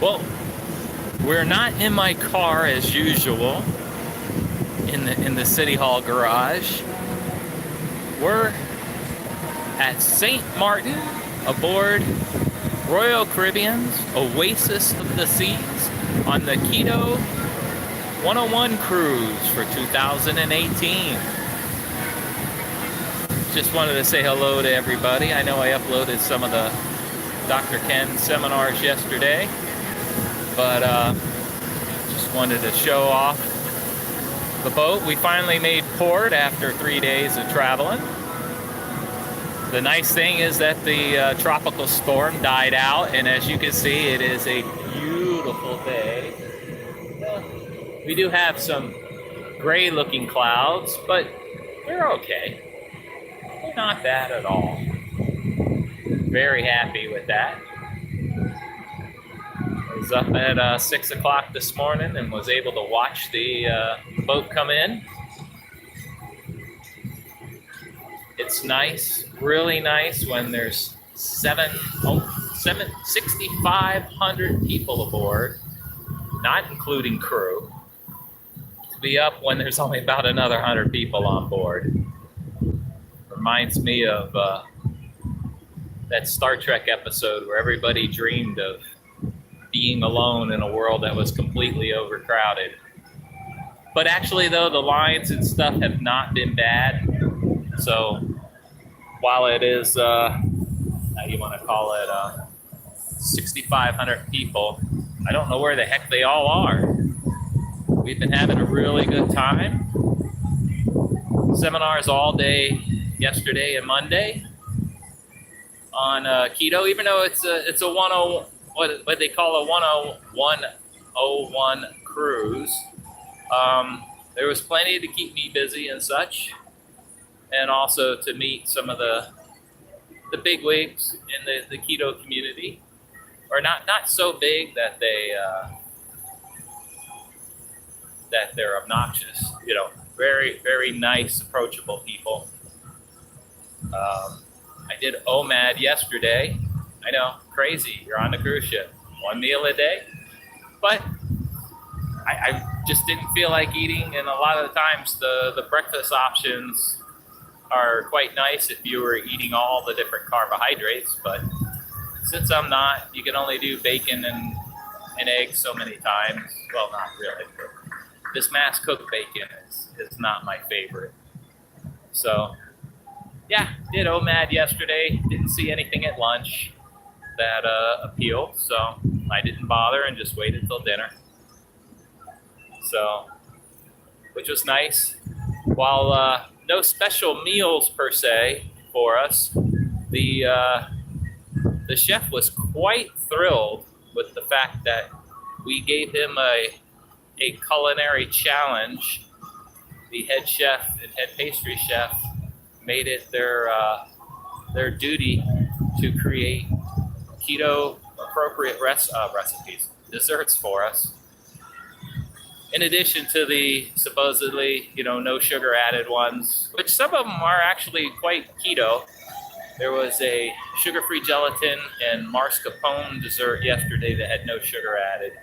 Well, we're not in my car as usual in the City Hall garage. We're at St. Martin aboard Royal Caribbean's Oasis of the Seas on the Keto 101 cruise for 2018. Just wanted to say hello to everybody. I know I uploaded some of the Dr. Ken seminars yesterday, but just wanted to show off the boat. We finally made port after 3 days of traveling. The nice thing is that the tropical storm died out, and as you can see, it is a beautiful day. We do have some gray-looking clouds, but they're okay. They're not bad at all. Very happy with that. I was up at 6 o'clock this morning and was able to watch the boat come in. It's nice, really nice when there's 6,500 people aboard, not including crew. To be up when there's only about another 100 people on board. Reminds me of that Star Trek episode where everybody dreamed of being alone in a world that was completely overcrowded. But actually, though, the lines and stuff have not been bad. So while it is, how you want to call it, 6,500 people, I don't know where the heck they all are. We've been having a really good time. Seminars all day yesterday and Monday on keto, even though it's a 10, what they call a 101 cruise. There was plenty to keep me busy and such, and also to meet some of the bigwigs in the keto community, or not so big that they're obnoxious. You know, very, very nice, approachable people. I did OMAD yesterday. I know, crazy. You're on the cruise ship, 1 meal a day. But I just didn't feel like eating, and a lot of the times the breakfast options are quite nice if you were eating all the different carbohydrates. But since I'm not, you can only do bacon and eggs so many times. Well, not really. But this mass cooked bacon is not my favorite. So yeah, did OMAD yesterday. Didn't see anything at lunch that appealed, so I didn't bother and just waited till dinner. So, which was nice. While no special meals per se for us, the chef was quite thrilled with the fact that we gave him a culinary challenge. The head chef and head pastry chef made it their duty to create keto appropriate recipes, desserts for us. In addition to the supposedly, no sugar added ones, which some of them are actually quite keto. There was a sugar-free gelatin and mascarpone dessert yesterday that had no sugar added.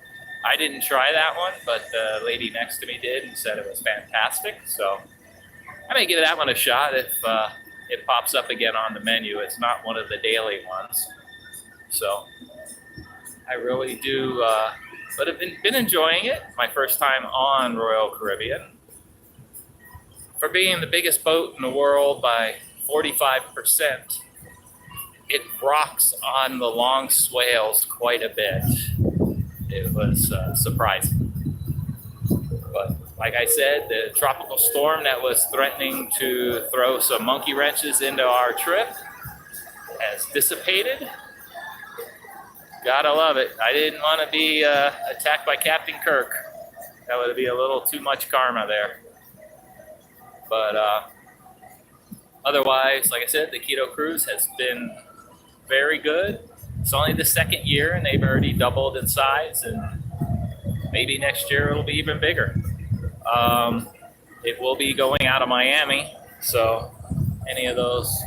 I didn't try that one, but the lady next to me did and said it was fantastic. So I may give that one a shot if it pops up again on the menu. It's not one of the daily ones. So I really do, but I've been enjoying it. My first time on Royal Caribbean. For being the biggest boat in the world by 45%, it rocks on the long swales quite a bit. It was surprising. But like I said, the tropical storm that was threatening to throw some monkey wrenches into our trip has dissipated. Gotta love it. I didn't want to be attacked by Captain Kirk. That would be a little too much karma there. But otherwise, like I said, the Keto cruise has been very good. It's only the second year, and they've already doubled in size, and maybe next year it'll be even bigger. It will be going out of Miami, so any of those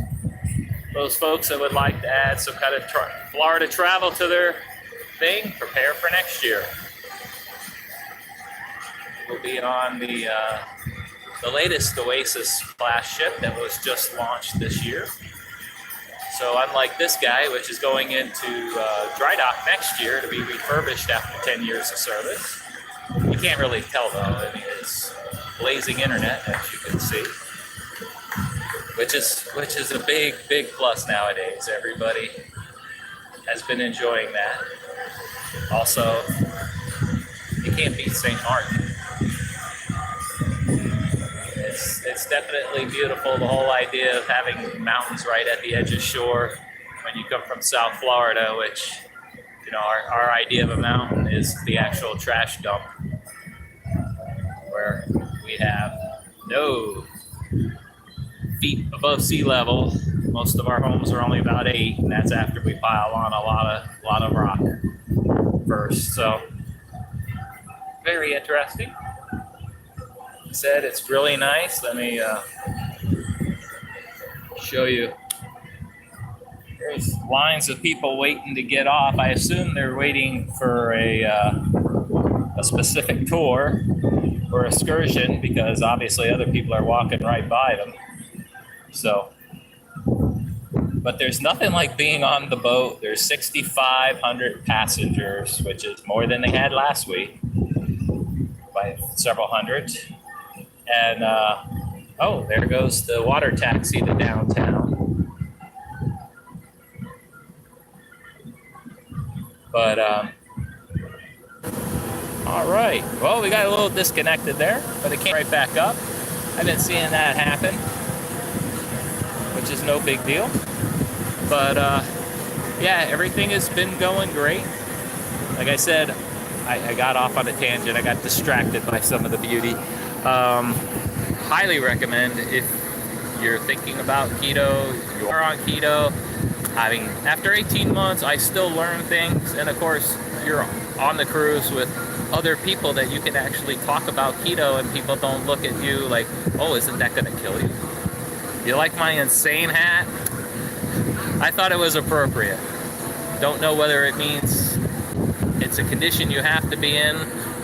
folks that would like to add some kind of Florida travel to thing, prepare for next year. We'll be on the latest Oasis class ship that was just launched this year. So unlike this guy, which is going into dry dock next year to be refurbished after 10 years of service, you can't really tell though. I mean, it's blazing internet, as you can see, which is a big plus nowadays. Everybody has been enjoying that. Also, you can't beat St. Maarten. It's definitely beautiful, the whole idea of having mountains right at the edge of shore when you come from South Florida, which, you know, our idea of a mountain is the actual trash dump, where we have no feet above sea level. Most of our homes are only about 8, and that's after we pile on a lot of rock first. So very interesting. Said it's really nice. Let me show you. There's lines of people waiting to get off. I assume they're waiting for a specific tour or excursion, because obviously other people are walking right by them. So, but there's nothing like being on the boat. There's 6,500 passengers, which is more than they had last week by several hundred. And, oh, there goes the water taxi to downtown. But, all right. Well, we got a little disconnected there, but it came right back up. I've been seeing that happen, which is no big deal. But, yeah, everything has been going great. Like I said, I got off on a tangent. I got distracted by some of the beauty. Highly recommend if you're thinking about keto, you are on keto. I mean, after 18 months, I still learn things. And of course, you're on the cruise with other people that you can actually talk about keto, and people don't look at you like, oh, isn't that going to kill you? You like my insane hat? I thought it was appropriate. Don't know whether it means it's a condition you have to be in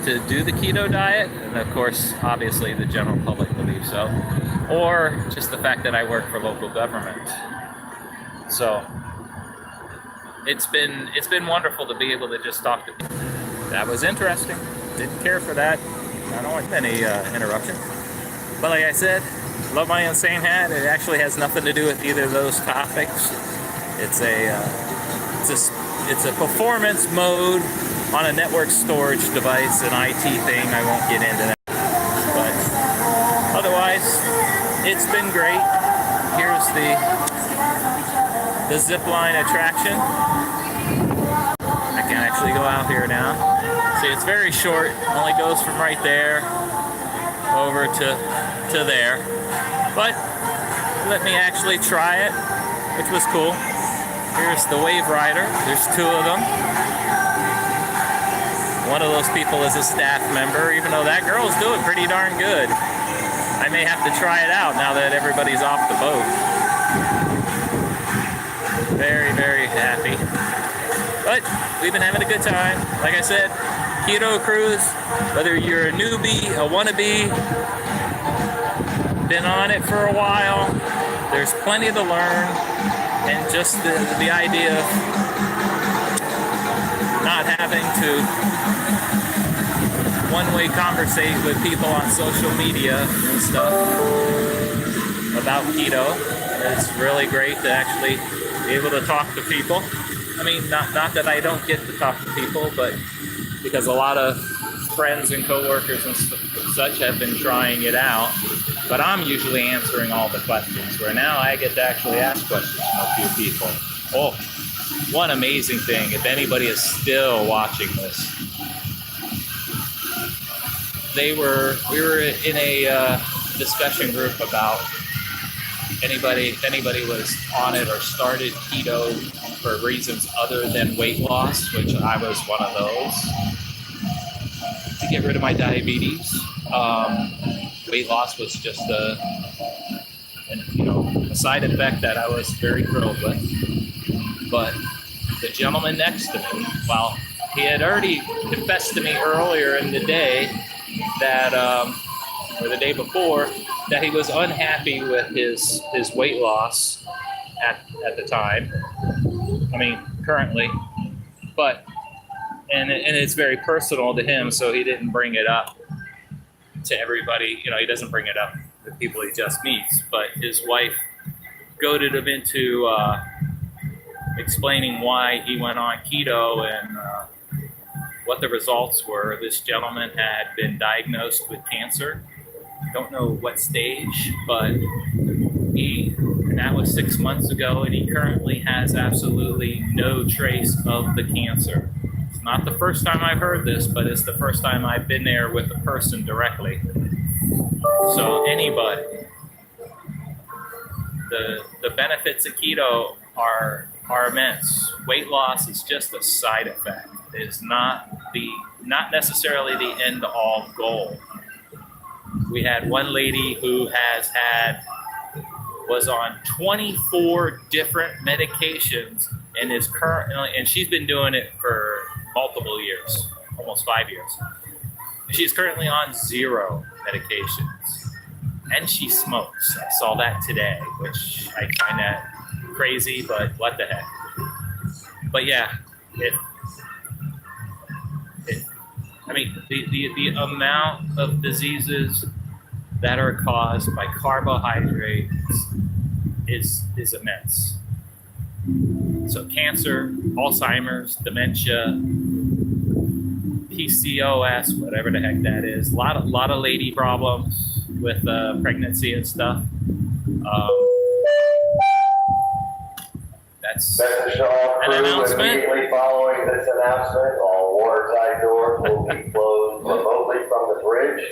to do the keto diet, and of course, obviously, the general public believes so, or just the fact that I work for local government. So it's been wonderful to be able to just talk to people. That was interesting. Didn't care for that. I don't want any interruptions. But like I said, love my insane hat. It actually has nothing to do with either of those topics. It's a performance mode on a network storage device, an IT thing. I won't get into that. But otherwise, it's been great. Here's the zip line attraction. I can actually go out here now. See, it's very short. Only goes from right there over to there. But let me actually try it, which was cool. Here's the Wave Rider. There's 2 of them. One of those people is a staff member, even though that girl's doing pretty darn good. I may have to try it out now that everybody's off the boat. Very, very happy. But we've been having a good time. Like I said, keto cruise, whether you're a newbie, a wannabe, been on it for a while, there's plenty to learn. And just the idea of not having to one-way conversate with people on social media and stuff about keto. It's really great to actually be able to talk to people. I mean, not that I don't get to talk to people, but because a lot of friends and coworkers and such have been trying it out. But I'm usually answering all the questions, where now I get to actually ask questions from a few people. Oh, one amazing thing, if anybody is still watching this, we were in a discussion group about if anybody was on it or started keto for reasons other than weight loss, which I was one of those, to get rid of my diabetes. Weight loss was just a side effect that I was very thrilled with. But the gentleman next to me, well, he had already confessed to me earlier in the day that, or the day before, that he was unhappy with his weight loss at the time. I mean, currently, but and it's very personal to him, so he didn't bring it up to everybody. You know, he doesn't bring it up to people he just meets. But his wife goaded him into explaining why he went on keto and what the results were. This gentleman had been diagnosed with cancer. Don't know what stage, but that was 6 months ago, and he currently has absolutely no trace of the cancer. It's not the first time I've heard this, but it's the first time I've been there with the person directly. So anybody, the benefits of keto are immense. Weight loss is just a side effect. It is not necessarily the end all goal. We had one lady who was on 24 different medications and she's been doing it for multiple years, almost 5 years. She's currently on 0 medications, and she smokes. I saw that today, which I find that crazy, but what the heck. But yeah, the amount of diseases that are caused by carbohydrates is immense. So cancer, Alzheimer's, dementia, PCOS, whatever the heck that is. A lot of lady problems with pregnancy and stuff. That's an announcement. Immediately following this announcement, all watertight doors will be closed remotely from the bridge.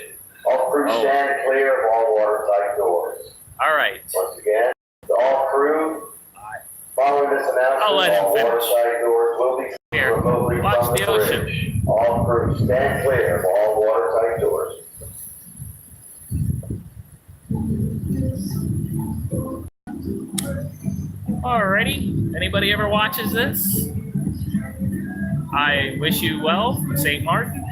All crew stand clear of all watertight doors. All right. Once again, all crew, following this announcement, all watertight doors will be closed remotely from the bridge. All crew stand clear of all watertight doors. Alrighty. Anybody ever watches this? I wish you well from St. Maarten.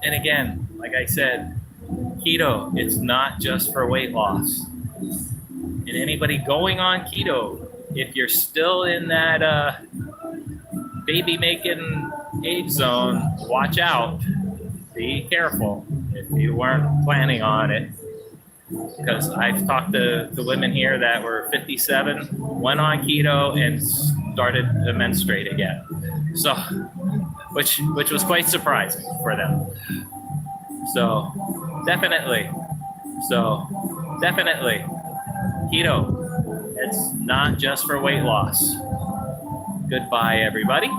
And again, like I said, keto, it's not just for weight loss. And anybody going on keto, if you're still in that baby making age zone, watch out. Be careful if you weren't planning on it. Because I've talked to the women here that were 57, went on keto, and started to menstruate again. So, which was quite surprising for them. So, definitely, keto. It's not just for weight loss. Goodbye, everybody.